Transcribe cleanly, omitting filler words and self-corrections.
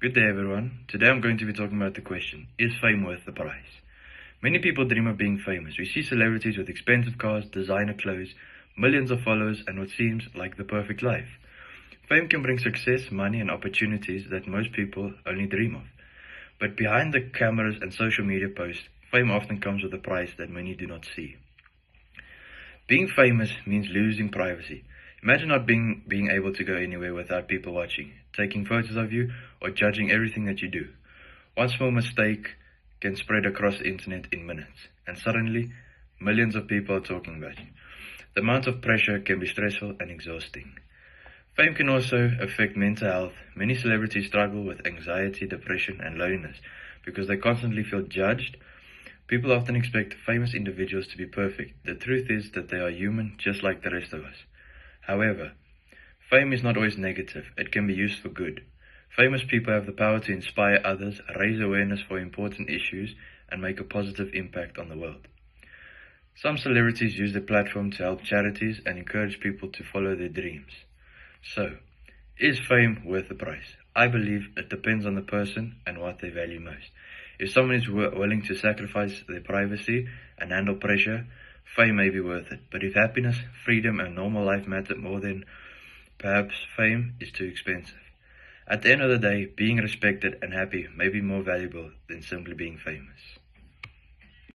Good day, everyone. Today I'm going to be talking about the question, is fame worth the price? Many people dream of being famous. We see celebrities with expensive cars, designer clothes, millions of followers, and what seems like the perfect life. Fame can bring success, money, and opportunities that most people only dream of. But behind the cameras and social media posts, fame often comes with a price that many do not see. Being famous means losing privacy. Imagine not being able to go anywhere without people watching, taking photos of you, or judging everything that you do. One small mistake can spread across the internet in minutes, and suddenly millions of people are talking about you. The amount of pressure can be stressful and exhausting. Fame can also affect mental health. Many celebrities struggle with anxiety, depression, and loneliness because they constantly feel judged. People often expect famous individuals to be perfect. The truth is that they are human just like the rest of us. However, fame is not always negative. It can be used for good. Famous people have the power to inspire others, raise awareness for important issues, and make a positive impact on the world. Some celebrities use their platform to help charities and encourage people to follow their dreams. So, is fame worth the price? I believe it depends on the person and what they value most. If someone is willing to sacrifice their privacy and handle pressure, fame may be worth it. But if happiness, freedom, and normal life matter more, then perhaps fame is too expensive. At the end of the day, being respected and happy may be more valuable than simply being famous.